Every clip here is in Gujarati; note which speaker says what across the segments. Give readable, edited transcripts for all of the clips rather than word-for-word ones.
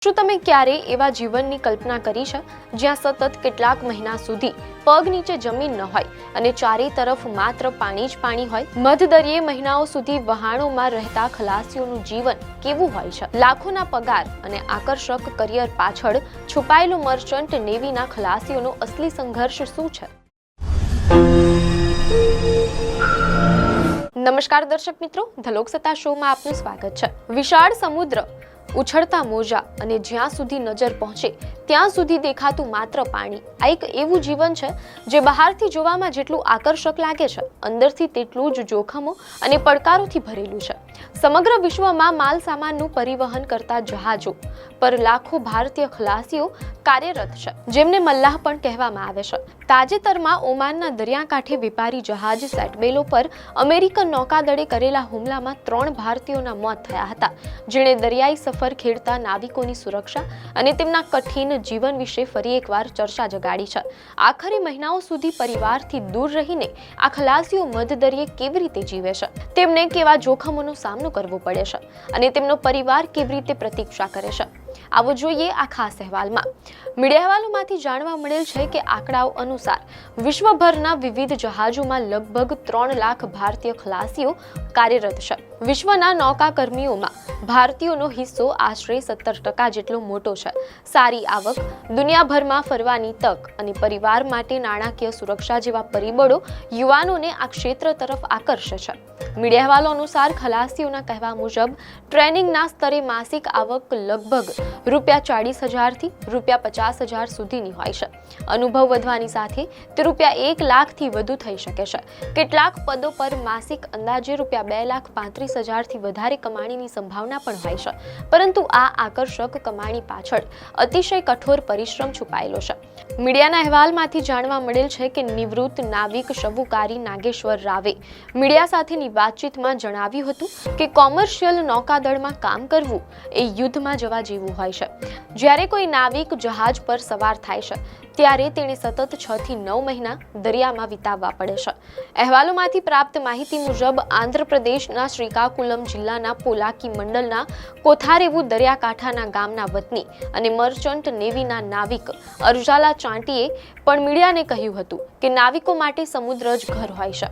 Speaker 1: શું તમે ક્યારેય એવા જીવનની કલ્પના કરી છે જ્યાં સતત કેટલાક મહિના સુધી પગ નીચે જમીન ન હોય અને ચારે તરફ માત્ર પાણી જ પાણી હોય? મધદરિયે મહિનાઓ સુધી વહાણોમાં રહેતા ખલાસીઓનું જીવન કેવું હોય છે? લાખોના પગાર અને આકર્ષક કરિયર પાછળ છુપાયેલો મર્ચન્ટ નેવીના ખલાસીઓનો અસલી સંઘર્ષ શું છે? નમસ્કાર દર્શક મિત્રો, ધ લોકસત્તા શોમાં આપનું સ્વાગત છે. વિશાળ સમુદ્ર, ઉછળતા મોજા અને જ્યાં સુધી નજર પહોંચે ત્યાં સુધી દેખાતું માત્ર પાણી, આ એક એવું જીવન છે જે બહારથી જોવામાં જેટલું આકર્ષક લાગે છે, અંદરથી તેટલું જ જોખમો અને પડકારોથી ભરેલું છે. સમગ્ર વિશ્વમાં માલ સામાનનું પરિવહન કરતા જહાજો પર લાખો ભારતીય ખલાસીઓ કાર્યરત છે, જેમને મલ્લાહ પણ કહેવામાં આવે છે. તાજેતરમાં ઓમાનના દરિયાકાંઠે વેપારી જહાજ સેટબેલો પર અમેરિકન નૌકાદળે કરેલા હુમલામાં 3 ભારતીયોના મોત થયા હતા, જેણે દરિયાઈ સફર ખેડતા નાવિકોની સુરક્ષા અને તેમના કઠિન જીવન વિશે ફરી એકવાર ચર્ચા જગાડી છે. આખરે મહિનાઓ સુધી પરિવારથી દૂર રહીને આ ખલાસીઓ મધદરિયે કેવી રીતે જીવે છે, તેમને કેવા જોખમોનો સામનો કરવો પડે છે અને તેમનો પરિવાર કેવી રીતે પ્રતીક્ષા કરે છે, આવો જોઈએ આ ખાસ અહેવાલમાં. મીડિયા અહેવાલોમાંથી જાણવા મળેલ છે કે આંકડાઓ અનુસાર વિશ્વભરના વિવિધ જહાજોમાં લગભગ 3 લાખ ભારતીય ખલાસીઓ કાર્યરત છે. વિશ્વના નૌકાકર્મીઓમાં ભારતીયોનો હિસ્સો આશરે 17% જેટલો મોટો છે. સારી આવક, દુનિયાભરમાં ફરવાની તક અને પરિવાર માટે નાણાકીય સુરક્ષા જેવા પરિબળો યુવાનોને આ ક્ષેત્ર તરફ આકર્ષે છે. મીડિયા અહેવાલો અનુસાર ખલાસીઓના કહેવા મુજબ ટ્રેનિંગના સ્તરે માસિક આવક લગભગ ₹40,000 થી ₹50,000 સુધીની હોય છે. અનુભવ વધવાની સાથે તે ₹1 લાખથી વધુ થઈ શકે છે. કેટલાક પદો પર માસિક અંદાજે ₹2,35,000 થી વધારે કમાણીની સંભાવના પણ હોય છે. પરંતુ આ આકર્ષક કમાણી પાછળ અતિશય કઠોર પરિશ્રમ છુપાયેલો છે. મીડિયાના અહેવાલમાંથી જાણવા મળેલ છે કે નિવૃત્ત નાવિક શવુકારી નાગેશ્વર રાવે મીડિયા સાથેની વાતચીતમાં જણાવ્યું હતું કે કોમર્શિયલ નૌકાદળમાં કામ કરવું એ યુદ્ધમાં જવા જેવું હોય છે. જ્યારે કોઈ નાવિક જહાજ પર સવાર થાય છે ત્યારે તેણે સતત 6 થી 9 મહિના દરિયામાં વિતાવવા પડે છે. અહેવાલોમાંથી પ્રાપ્ત માહિતી મુજબ આંધ્રપ્રદેશના શ્રીકાકુલમ જિલ્લાના પોલાકી મંડલના કોથારેવુ દરિયાકાંઠાના ગામના વતની અને મર્ચન્ટ નેવીના નાવિક અરજાલા ચાંટીએ પણ મીડિયાને કહ્યું હતું કે નાવિકો માટે સમુદ્ર જ ઘર હોય છે.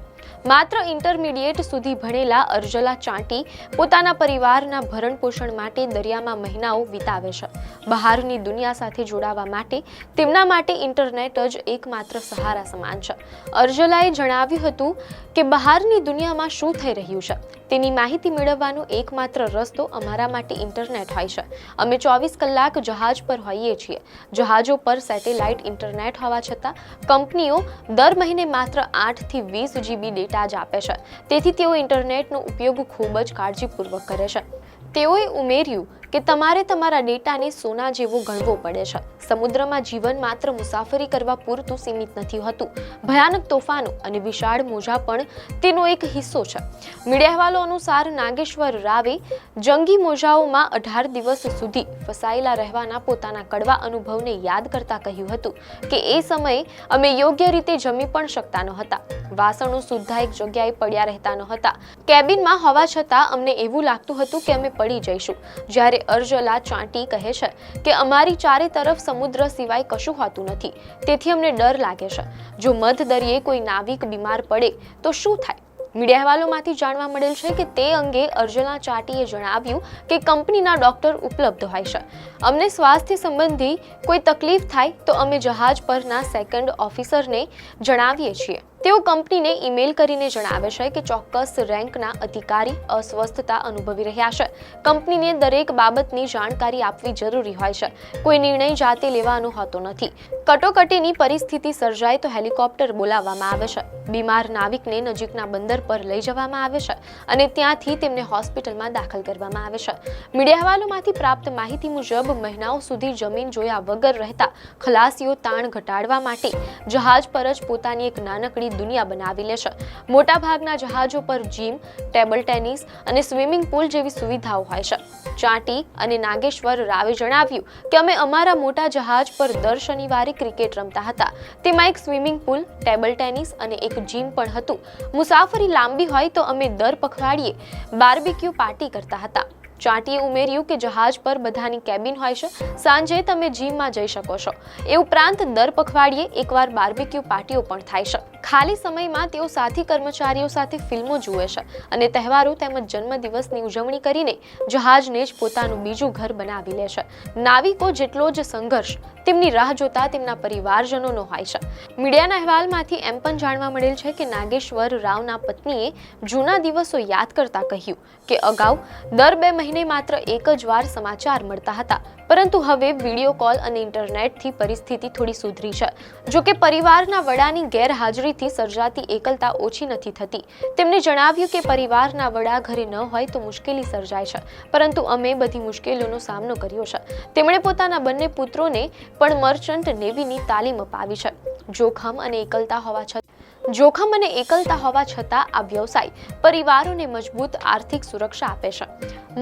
Speaker 1: માત્ર ઇન્ટરમીડિયેટ સુધી ભણેલા અરજલા ચાંટી પોતાના પરિવારના ભરણ પોષણ માટે દરિયામાં મહિનાઓ વિતાવે છે. બહારની દુનિયા સાથે જોડાવા માટે તેમના માટે ઇન્ટરનેટ જ એકમાત્ર સહારા સમાન છે. અરજલાએ જણાવ્યું હતું કે બહારની દુનિયામાં શું થઈ રહ્યું છે તેની માહિતી મેળવવાનો એકમાત્ર રસ્તો અમારા માટે ઇન્ટરનેટ હોય છે. અમે 24 કલાક જહાજ પર હોઈએ છીએ. જહાજો પર સેટેલાઇટ ઇન્ટરનેટ હોવા છતાં કંપનીઓ દર મહિને માત્ર 8 થી 20 GB ડેટા જ આપે છે. તેથી તેઓ ઇન્ટરનેટનો ઉપયોગ ખૂબ જ કાળજીપૂર્વક કરે છે. તેઓએ ઉમેર્યું કે તમારે તમારા ડેટાને સોના જેવો ગણવો પડે છે. સમુદ્રમાં જીવન માત્ર મુસાફરી કરવા પૂરતું સીમિત નથી હોતું. ભયાનક તોફાનો અને વિશાળ મોજા પણ તેનો એક હિસ્સો છે. મીડિયા અહેવાલો અનુસાર નાગેશ્વર રાવે જંગી મોજાઓમાં 18 દિવસ સુધી ફસાયેલા રહેવાના પોતાના કડવા અનુભવને યાદ કરતા કહ્યું હતું કે એ સમયે અમે યોગ્ય રીતે જમી પણ શકતા નહોતા. વાસણો સુદ્ધા એક જગ્યાએ પડ્યા રહેતા નહોતા. કેબિનમાં હોવા છતાં અમને એવું લાગતું હતું કે અમે પડી જઈશું. જ્યારે અરજલા ચાંટી કહે છે કે અમારી ચારે તરફ સમુદ્ર સિવાય કશું હોતું નથી, તેથી અમને ડર લાગે છે. જો મધદરિયે કોઈ નાવિક બીમાર પડે તો શું થાય? મીડિયા અહેવાલોમાંથી જાણવા મળેલ છે કે તે અંગે અરજલા ચાંટીએ જણાવ્યું કે કંપનીના ડોક્ટર ઉપલબ્ધ હોય છે. અમને સ્વાસ્થ્ય સંબંધી કોઈ તકલીફ થાય તો અમે જહાજ પરના સેકન્ડ ઓફિસરને જણાવીએ છીએ. તેઓ કંપનીને ઈમેલ કરીને જણાવે છે કે ચોક્કસ રેન્કના અધિકારી અસ્વસ્થતા અનુભવી રહ્યા છે. કંપનીને દરેક બાબતની જાણકારી આપવી જરૂરી હોય છે. કોઈ નિર્ણય જાતે લેવાનો હોતો નથી. કટોકટીની પરિસ્થિતિ સર્જાય તો હેલિકોપ્ટર બોલાવવામાં આવે છે. બીમાર નાવિકને નજીકના બંદર પર લઈ જવામાં આવે છે અને ત્યાંથી તેમને હોસ્પિટલમાં દાખલ કરવામાં આવે છે. મીડિયા અહેવાલોમાંથી પ્રાપ્ત માહિતી મુજબ મહિનાઓ સુધી જમીન જોયા વગર રહેતા ખલાસીઓ તાણ ઘટાડવા માટે જહાજ પર જ પોતાની એક નાનકડી દુનિયા બનાવી લે છે. મોટાભાગના જહાજો પર જીમ, ટેબલ ટેનિસ અને સ્વિમિંગ પુલ જેવી સુવિધાઓ હોય છે. ચાંટી અને નાગેશ્વર રાવે જણાવ્યું કે અમે અમારા મોટા જહાજ પર દર શનિવારે ક્રિકેટ રમતા હતા. તેમાં એક સ્વિમિંગ પુલ, ટેબલ ટેનિસ અને એક જીમ પણ હતું. મુસાફરી લાંબી હોય તો અમે દર પખવાડિયે બાર્બીક્યુ પાર્ટી કરતા હતા. ચાટીએ ઉમેર્યું કે જહાજ પર બધાની કેબિન હોય છે, સાંજે તમે જીમમાં જઈ શકો છો. એ ઉપરાંત દર પખવાડિયે એકવાર બાર્બીક્યુ પાર્ટીઓ પણ થાય છે. ખાલી સમયમાં તેઓ સાથી કર્મચારીઓ સાથે ફિલ્મો જુએ છે અને તહેવારો તેમજ જન્મદિવસની ઉજવણી કરીને જહાજને જ પોતાનું બીજું ઘર બનાવી લે છે. નાવિકો જેટલો જ સંઘર્ષ તેમની રાહ જોતા તેમના પરિવારજનોનો હોય છે. મીડિયાના અહેવાલમાંથી એમ પણ જાણવા મળેલ છે કે નાગેશ્વર રાવના પત્નીએ જૂના દિવસો યાદ કરતા કહ્યું કે અગાઉ દર 2 મહિને માત્ર એક જ વાર સમાચાર મળતા હતા, પરંતુ હવે વિડીયો કોલ અને ઇન્ટરનેટથી પરિસ્થિતિ થોડી સુધરી છે. જો કે પરિવારના વડાની ગેરહાજરીથી સર્જાતી એકલતા ઓછી નથી થતી. તેમણે જણાવ્યું કે પરિવારના વડા ઘરે ન હોય તો મુશ્કેલી સર્જાય છે, પરંતુ અમે બધી મુશ્કેલીઓનો સામનો કર્યો છે. તેમણે પોતાના બંને પુત્રોને પણ મર્ચન્ટ નેવીની તાલીમ અપાવી છે. જોખમ અને એકલતા હોવા છતાં આ વ્યવસાય પરિવારોને મજબૂત આર્થિક સુરક્ષા આપે છે.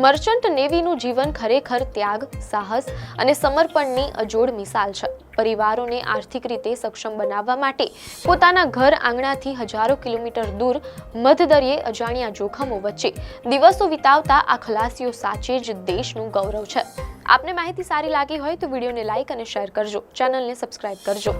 Speaker 1: મર્ચન્ટ નેવીનું જીવન ખરેખર ત્યાગ, સાહસ અને સમર્પણની અજોડ મિસાલ છે. પરિવારોને આર્થિક રીતે સક્ષમ બનાવવા માટે પોતાના ઘર આંગણાથી હજારો કિલોમીટર દૂર મધદરિયે અજાણ્યા જોખમો વચ્ચે દિવસો વિતાવતા આ ખલાસીઓ સાચે જ દેશનું ગૌરવ છે. આપને માહિતી સારી લાગી હોય તો વિડીયોને લાઇક અને શેર કરજો, ચેનલને સબસ્ક્રાઇબ કરજો.